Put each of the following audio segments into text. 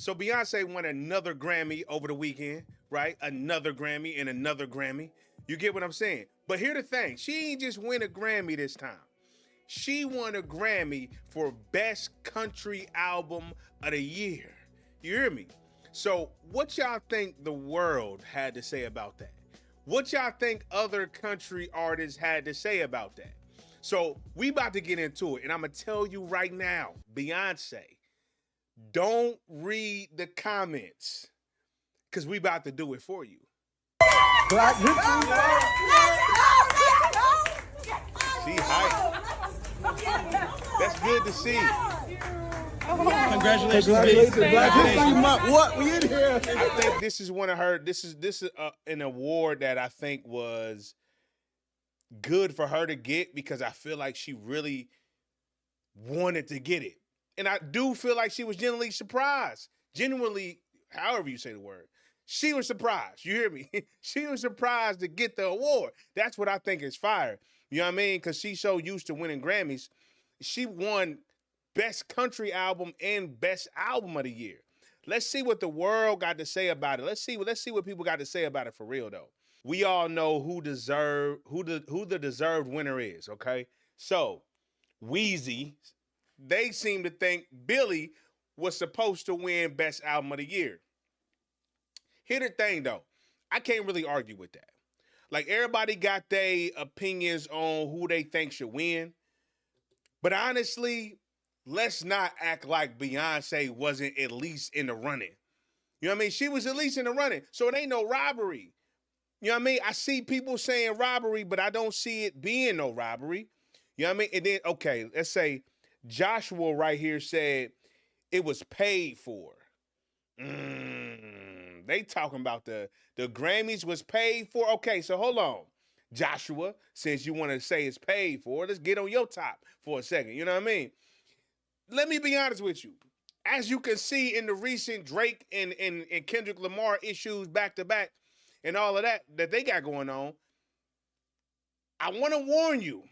So Beyonce won another Grammy over the weekend, right? Another Grammy and another Grammy. You get what I'm saying? But here the thing, she ain't just win a Grammy this time. She won a Grammy for Best Country Album of the Year. You hear me? So, what y'all think the world had to say about that? What y'all think other country artists had to say about that? So, we about to get into it, and I'm gonna tell you right now, Beyonce, don't read the comments, cause we about to do it for you. Black History She hype. That's good to see. Congratulations, Congratulations, B. Black History Month. What? We in here. I think this is one of her. This is an award that I think was good for her to get because I feel like she really wanted to get it, and I do feel like she was genuinely surprised. Genuinely, however you say the word, she was surprised. You hear me? She was surprised to get the award. That's what I think is fire. You know what I mean? Because she's so used to winning Grammys. She won Best Country Album and Best Album of the Year. Let's see what the world got to say about it. Let's see what people got to say about it for real though. We all know who the deserved winner is, okay? So, Wheezy, they seem to think Billy was supposed to win Best Album of the Year. Here's the thing though, I can't really argue with that. Like everybody got their opinions on who they think should win. But honestly, let's not act like Beyonce wasn't at least in the running. You know what I mean? She was at least in the running. So it ain't no robbery. You know what I mean? I see people saying robbery, but I don't see it being no robbery. You know what I mean? And then, okay, let's say Joshua right here said it was paid for. They talking about the Grammys was paid for. Okay, so hold on. Joshua, since you want to say it's paid for, let's get on your top for a second. You know what I mean? Let me be honest with you. As you can see in the recent Drake and Kendrick Lamar issues back to back and all of that they got going on, I want to warn you,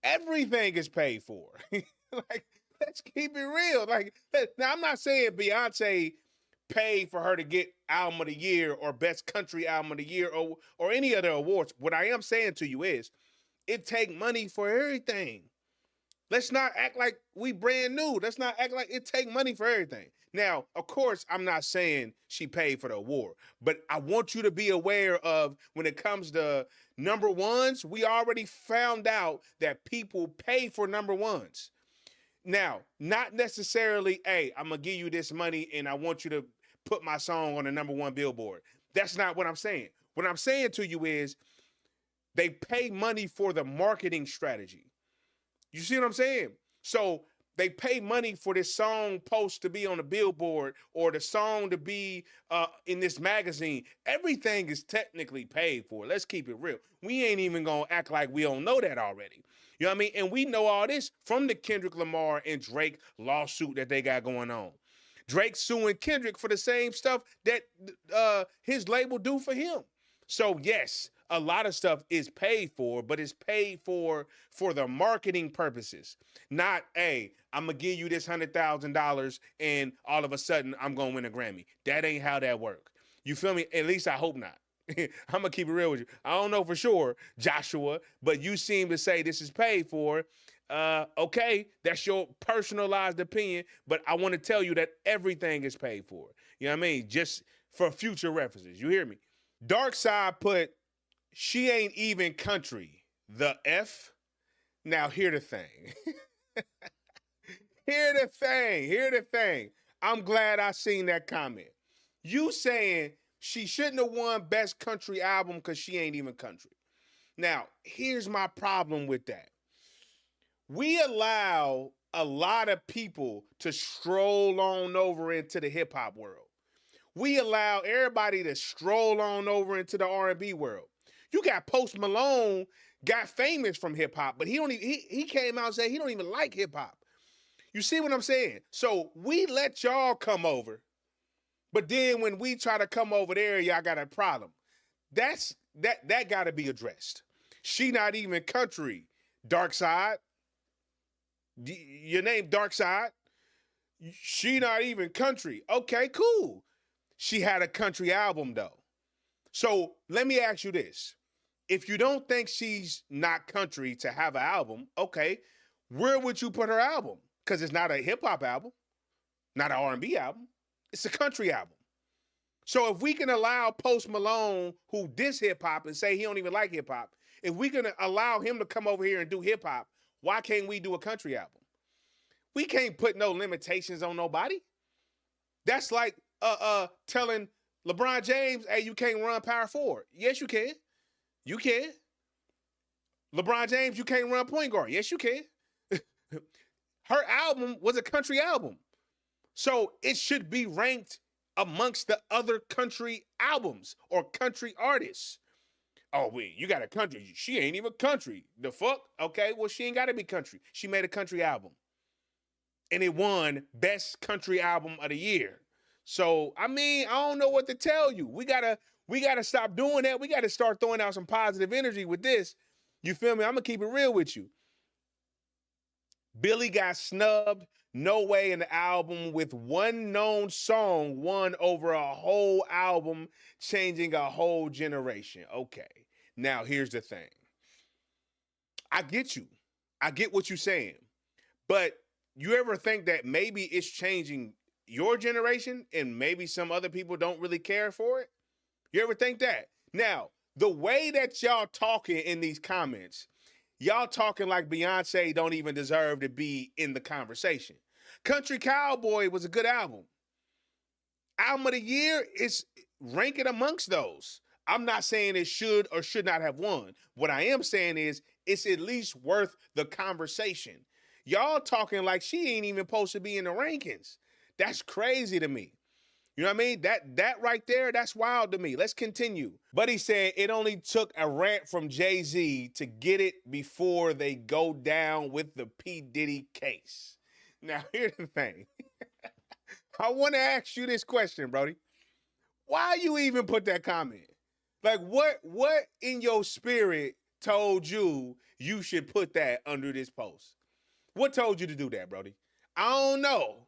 everything is paid for. Like, let's keep it real. Like, now I'm not saying Beyonce paid for her to get Album of the Year or Best Country Album of the Year or any other awards. What I am saying to you is, it take money for everything. Let's not act like we brand new. Let's not act like it take money for everything. Now, of course, I'm not saying she paid for the award, but I want you to be aware of when it comes to number ones, we already found out that people pay for number ones. Now, not necessarily, hey, I'm going to give you this money and I want you to put my song on the number one billboard. That's not what I'm saying. What I'm saying to you is they pay money for the marketing strategy. You see what I'm saying? So they pay money for this song post to be on the billboard or the song to be in this magazine. Everything is technically paid for. Let's keep it real. We ain't even going to act like we don't know that already. You know what I mean? And we know all this from the Kendrick Lamar and Drake lawsuit that they got going on. Drake suing Kendrick for the same stuff that his label do for him. So yes, a lot of stuff is paid for, but it's paid for the marketing purposes. Not, hey, I'm going to give you this $100,000 and all of a sudden I'm going to win a Grammy. That ain't how that works. You feel me? At least I hope not. I'm going to keep it real with you. I don't know for sure, Joshua, but you seem to say this is paid for. Okay, that's your personalized opinion, but I want to tell you that everything is paid for. You know what I mean? Just for future references. You hear me? Dark Side put, she ain't even country. The F. Now, hear the thing. Hear the thing. I'm glad I seen that comment. You saying she shouldn't have won Best Country Album because she ain't even country. Now, here's my problem with that. We allow a lot of people to stroll on over into the hip hop world. We allow everybody to stroll on over into the R&B world. You got Post Malone, got famous from hip hop, but he came out and said he don't even like hip hop. You see what I'm saying? So we let y'all come over, but then when we try to come over there, y'all got a problem. That got to be addressed. She not even country. Dark Side. Your name Dark Side. She not even country. Okay, cool. She had a country album though. So let me ask you this. If you don't think she's not country to have an album, okay, where would you put her album? Because it's not a hip hop album, not an R&B album. It's a country album. So if we can allow Post Malone, who diss hip hop and say he don't even like hip hop, if we can allow him to come over here and do hip hop, why can't we do a country album? We can't put no limitations on nobody. That's like telling LeBron James, hey, you can't run power forward. Yes, you can. You can. LeBron James, you can't run point guard. Yes, you can. Her album was a country album. So it should be ranked amongst the other country albums or country artists. Oh, wait, you got a country. She ain't even country. The fuck? Okay, well, she ain't got to be country. She made a country album. And it won Best Country Album of the Year. So, I mean, I don't know what to tell you. We gotta stop doing that. We gotta start throwing out some positive energy with this. You feel me? I'm gonna keep it real with you. Billie got snubbed. No way an album with one known song won over a whole album, changing a whole generation. Okay. Now, here's the thing. I get you. I get what you're saying. But you ever think that maybe it's changing your generation and maybe some other people don't really care for it? You ever think that? Now, the way that y'all talking in these comments, y'all talking like Beyonce don't even deserve to be in the conversation. Country Cowboy was a good album. Album of the Year is ranking amongst those. I'm not saying it should or should not have won. What I am saying is it's at least worth the conversation. Y'all talking like she ain't even supposed to be in the rankings. That's crazy to me. You know what I mean? That right there, that's wild to me. Let's continue. Buddy said it only took a rant from Jay-Z to get it before they go down with the P. Diddy case. Now, here's the thing. I want to ask you this question, Brody. Why you even put that comment? Like, what in your spirit told you you should put that under this post? What told you to do that, Brody? I don't know.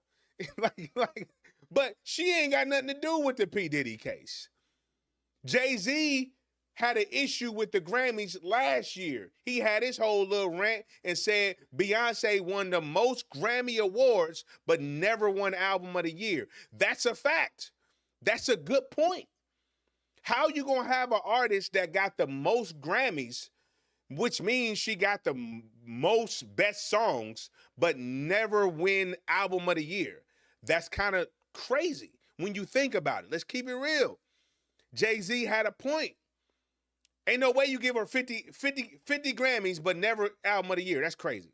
But she ain't got nothing to do with the P. Diddy case. Jay-Z had an issue with the Grammys last year. He had his whole little rant and said Beyonce won the most Grammy awards, but never won Album of the Year. That's a fact. That's a good point. How you gonna have an artist that got the most Grammys, which means she got the most best songs, but never win Album of the Year? That's kind of crazy when you think about it. Let's keep it real. Jay-Z had a point. Ain't no way you give her 50 Grammys, but never Album of the Year. That's crazy.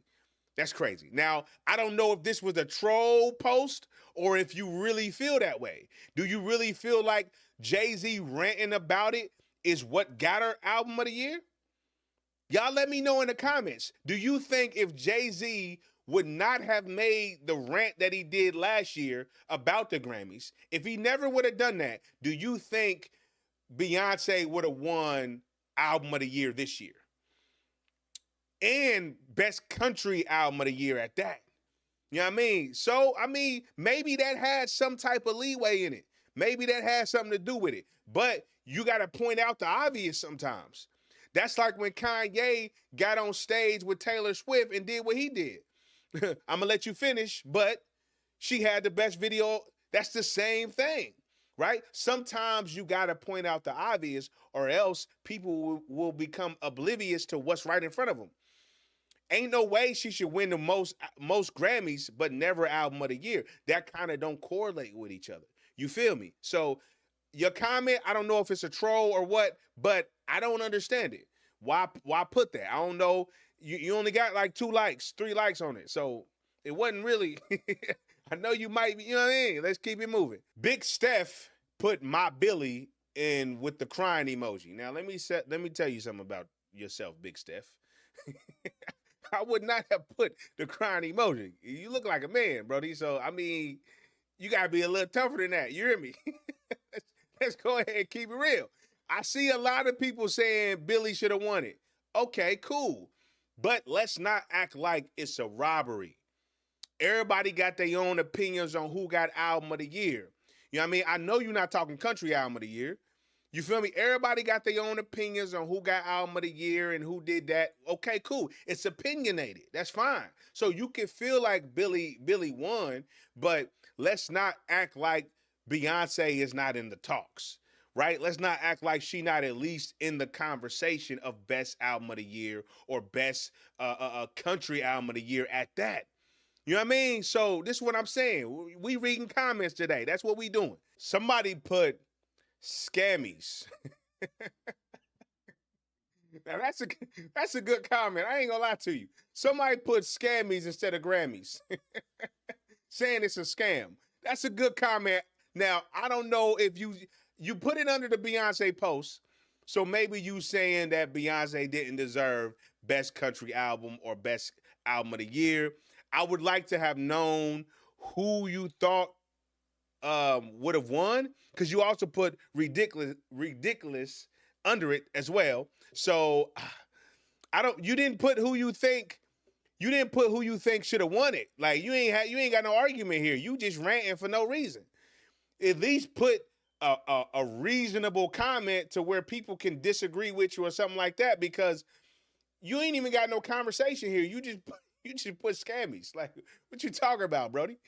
That's crazy. Now, I don't know if this was a troll post or if you really feel that way. Do you really feel like Jay-Z ranting about it is what got her Album of the Year? Y'all let me know in the comments. Do you think if Jay-Z would not have made the rant that he did last year about the Grammys, if he never would have done that, do you think Beyonce would have won Album of the Year this year? And Best Country Album of the Year at that. You know what I mean? So, I mean, maybe that had some type of leeway in it. Maybe that had something to do with it. But you got to point out the obvious sometimes. That's like when Kanye got on stage with Taylor Swift and did what he did. I'm going to let you finish, but she had the best video. That's the same thing, right? Sometimes you got to point out the obvious or else people will become oblivious to what's right in front of them. Ain't no way she should win the most Grammys, but never Album of the Year. That kind of don't correlate with each other. You feel me? So your comment, I don't know if it's a troll or what, but I don't understand it. Why put that? I don't know. You only got like 3 likes on it. So it wasn't really, I know you might be, you know what I mean? Let's keep it moving. Big Steph put my Billy in with the crying emoji. Now let me tell you something about yourself, Big Steph. I would not have put the crying emoji. You look like a man, Brody. So, I mean, you got to be a little tougher than that. You hear me? Let's go ahead and keep it real. I see a lot of people saying Billy should have won it. Okay, cool. But let's not act like it's a robbery. Everybody got their own opinions on who got album of the year. You know what I mean? I know you're not talking country album of the year. You feel me? Everybody got their own opinions on who got album of the year and who did that. Okay, cool. It's opinionated. That's fine. So you can feel like Billy won, but let's not act like Beyonce is not in the talks, right? Let's not act like she not at least in the conversation of best album of the year or best country album of the year at that. You know what I mean? So this is what I'm saying. We reading comments today. That's what we doing. Somebody put scammies. Now that's a good comment. I ain't gonna lie to you. Somebody put scammies instead of Grammys, saying it's a scam. That's a good comment. Now I don't know if you put it under the Beyonce post, so maybe you saying that Beyonce didn't deserve best country album or best album of the year. I would like to have known who you thought would have won, because you also put ridiculous under it as well. So you didn't put who you think should have won it. Like you ain't got no argument here. You just ranting for no reason. At least put a reasonable comment to where people can disagree with you or something like that, because you ain't even got no conversation here. You just put scammies. Like, what you talking about, Brody?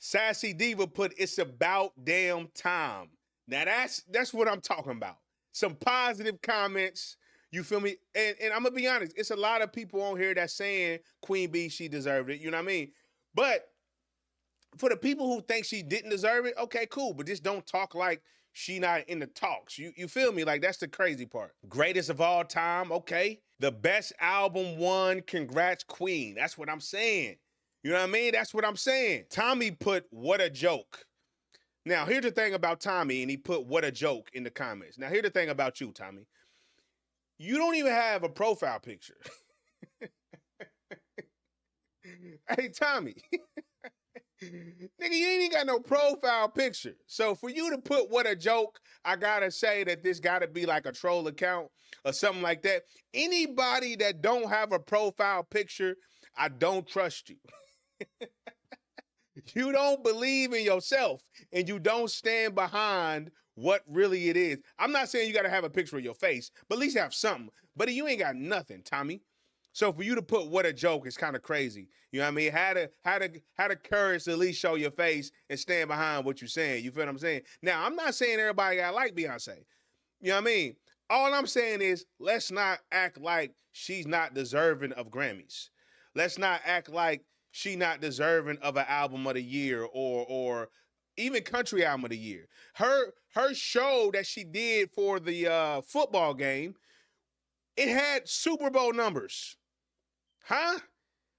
Sassy Diva put, it's about damn time. Now that's what I'm talking about. Some positive comments. You feel me? And I'm gonna be honest, it's a lot of people on here that's saying Queen Bey, she deserved it. You know what I mean? But for the people who think she didn't deserve it, okay, cool. But just don't talk like she not in the talks. You feel me? Like, that's the crazy part. Greatest of all time, okay. The best album won, congrats, Queen. That's what I'm saying. You know what I mean? That's what I'm saying. Tommy put, what a joke. Now, here's the thing about Tommy, and he put, what a joke in the comments. Now, here's the thing about you, Tommy. You don't even have a profile picture. Hey, Tommy. Nigga, you ain't got no profile picture. So for you to put what a joke, I gotta say that this gotta be like a troll account or something like that. Anybody that don't have a profile picture, I don't trust you. You don't believe in yourself and you don't stand behind what really it is. I'm not saying you gotta have a picture of your face, but at least have something. But you ain't got nothing, Tommy. So for you to put what a joke is kind of crazy. You know what I mean? Had the courage to at least show your face and stand behind what you're saying. You feel what I'm saying? Now, I'm not saying everybody got like Beyonce. You know what I mean? All I'm saying is, let's not act like she's not deserving of Grammys. Let's not act like she not deserving of an album of the year or even country album of the year. Her show that she did for the football game, it had Super Bowl numbers. Huh?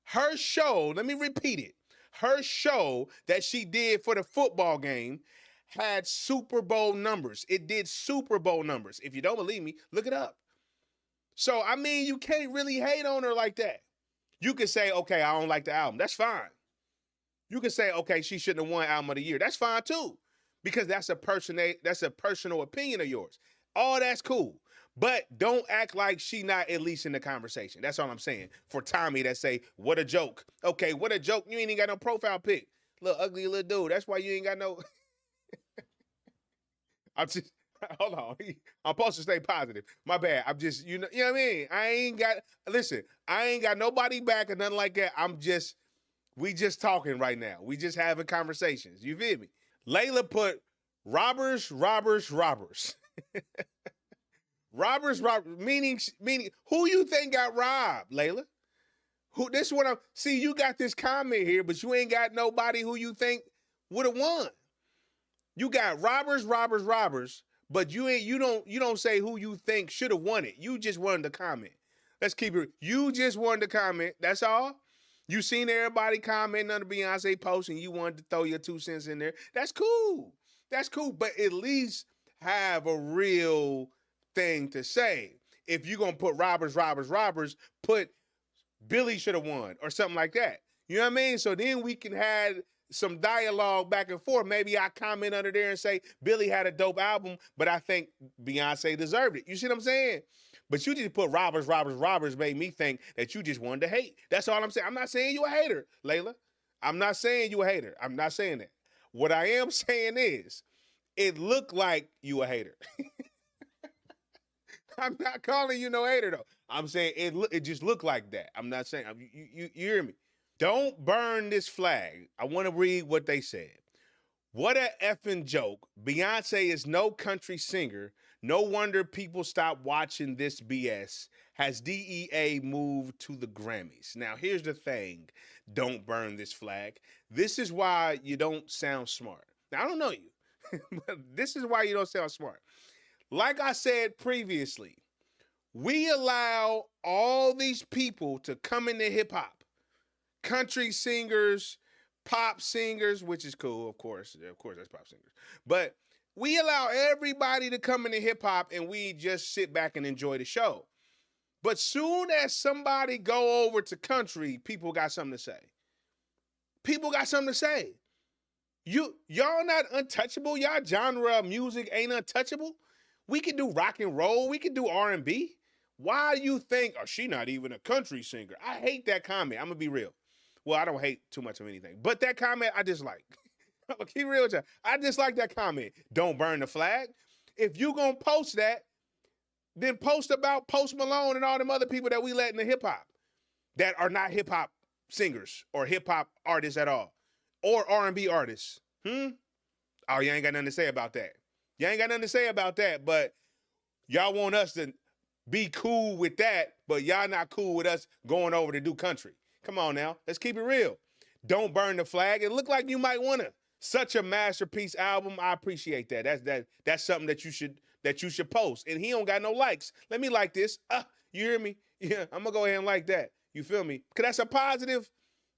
Her show, let me repeat it. Her show that she did for the football game had Super Bowl numbers. It did Super Bowl numbers. If you don't believe me, look it up. So, I mean, you can't really hate on her like that. You can say, okay, I don't like the album. That's fine. You can say, okay, she shouldn't have won album of the year. That's fine too. Because that's a personal opinion of yours. All that's cool. But don't act like she not at least in the conversation. That's all I'm saying. For Tommy that say, what a joke. Okay, what a joke. You ain't even got no profile pic. Little ugly little dude. That's why you ain't got no... I'm just... Hold on. I'm supposed to stay positive. My bad. I'm just, you know what I mean? I ain't got nobody back or nothing like that. We just talking right now. We just having conversations. You feel me? Layla put robbers. Robbers, meaning who you think got robbed, Layla? See, you got this comment here, but you ain't got nobody who you think would have won. You got robbers, but you don't say who you think should have won it. You just wanted to comment. Let's keep it. You just wanted to comment. That's all. You seen everybody commenting on the Beyonce post and you wanted to throw your 2 cents in there. That's cool. That's cool. But at least have a real thing to say. If you're going to put robbers, put Billy should have won or something like that. You know what I mean? So then we can have some dialogue back and forth. Maybe I comment under there and say Billy had a dope album, but I think Beyonce deserved it. You see what I'm saying? But you just put robbers made me think that you just wanted to hate. That's all I'm saying. I'm not saying you a hater, Layla. I'm not saying you a hater. I'm not saying that. What I am saying is, it looked like you a hater. I'm not calling you no hater though. I'm saying it just looked like that. I'm not saying you hear me. Don't burn this flag. I want to read what they said. What a effing joke. Beyonce is no country singer. No wonder people stop watching this BS. Has DEA moved to the Grammys? Now, here's the thing. Don't burn this flag. This is why you don't sound smart. Now, I don't know you, but this is why you don't sound smart. Like I said previously, we allow all these people to come into hip hop. Country singers, pop singers, which is cool, of course that's pop singers. But we allow everybody to come into hip hop and we just sit back and enjoy the show. But soon as somebody go over to country, people got something to say. People got something to say. Y'all not untouchable. Y'all genre of music ain't untouchable. We can do rock and roll. We can do R&B. Why do you think, oh, she not even a country singer? I hate that comment. I'm going to be real. Well, I don't hate too much of anything. But that comment, I dislike. I'm going to keep real with you. I dislike that comment. Don't burn the flag. If you going to post that, then post about Post Malone and all them other people that we let in the hip-hop that are not hip-hop singers or hip-hop artists at all or R&B artists. Oh, you ain't got nothing to say about that. You ain't got nothing to say about that, but y'all want us to be cool with that, but y'all not cool with us going over to do country. Come on now, let's keep it real. Don't burn the flag. It looked like you might want to. Such a masterpiece album. I appreciate that. That's something that you should post. And he don't got no likes. Let me like this. You hear me? Yeah, I'm gonna go ahead and like that. You feel me? Cause that's a positive.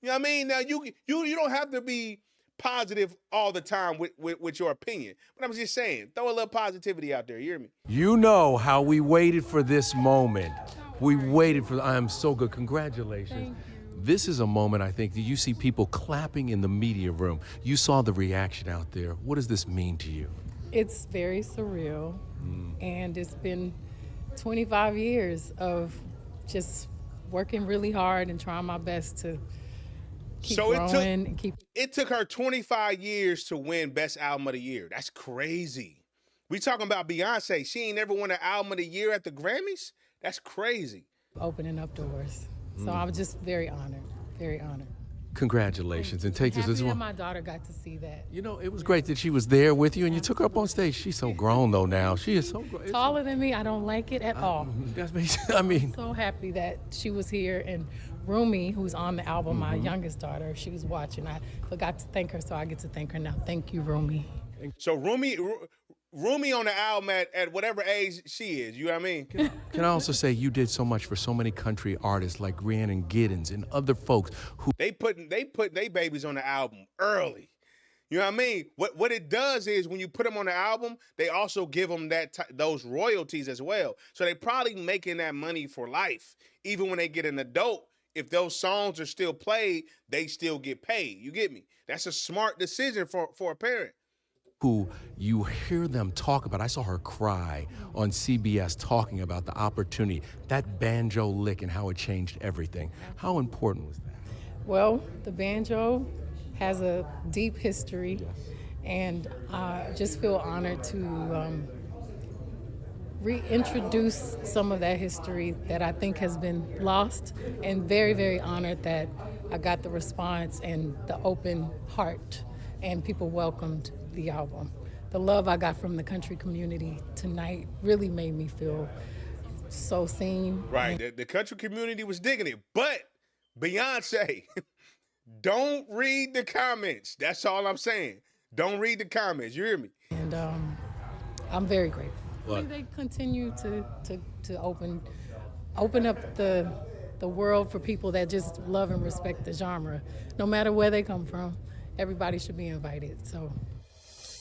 You know what I mean? Now you don't have to be positive all the time with your opinion. But I'm just saying, throw a little positivity out there. You hear me? You know how we waited for this moment. We waited for, I am so good. Congratulations. This is a moment, I think, that you see people clapping in the media room. You saw the reaction out there. What does this mean to you? It's very surreal. And it's been 25 years of just working really hard and trying my best to keep growing and keep. It took her 25 years to win Best Album of the Year. That's crazy. We talking about Beyonce. She ain't never won an Album of the Year at the Grammys? That's crazy. Opening up doors. So I was just very honored, very honored. Congratulations, and take this as well. My daughter got to see that. You know, it was great that she was there with you, and you took her up on stage. She's so grown though now. She is so grown. Taller than me. I don't like it at all. That's I mean, so happy that she was here, and Rumi, who's on the album, my youngest daughter, she was watching. I forgot to thank her, so I get to thank her now. Thank you, Rumi. So Rumi on the album at whatever age she is, you know what I mean? Can I also say you did so much for so many country artists like Rhiannon Giddens and other folks who they put their babies on the album early. You know what I mean? What it does is when you put them on the album, they also give them those royalties as well. So they probably making that money for life. Even when they get an adult, if those songs are still played, they still get paid. You get me? That's a smart decision for a parent. Who you hear them talk about. I saw her cry on CBS talking about the opportunity, that banjo lick and how it changed everything. How important was that? Well, the banjo has a deep history, and I just feel honored to reintroduce some of that history that I think has been lost, and very, very honored that I got the response and the open heart, and people welcomed the album. The love I got from the country community tonight really made me feel so seen. Right, the country community was digging it, but Beyonce, don't read the comments. That's all I'm saying. Don't read the comments. You hear me? And I'm very grateful. What? They continue to open up the world for people that just love and respect the genre, no matter where they come from. Everybody should be invited. So.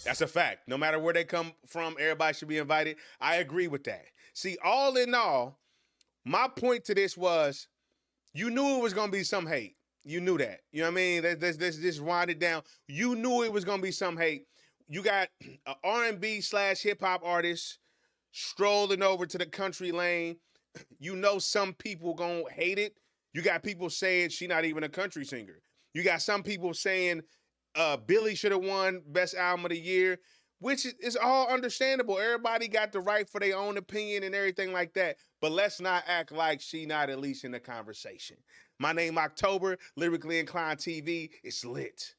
That's a fact. No matter where they come from, everybody should be invited. I agree with that. See, all in all, my point to this was, you knew it was going to be some hate. You knew that. You know what I mean? Let's just wind it down. You knew it was going to be some hate. You got an R&B / hip-hop artist strolling over to the country lane. You know some people going to hate it. You got people saying she not even a country singer. You got some people saying Billy should have won Best Album of the Year, which is all understandable. Everybody got the right for their own opinion and everything like that. But let's not act like she not at least in the conversation. My name October, Lyrically Inclined TV. It's lit.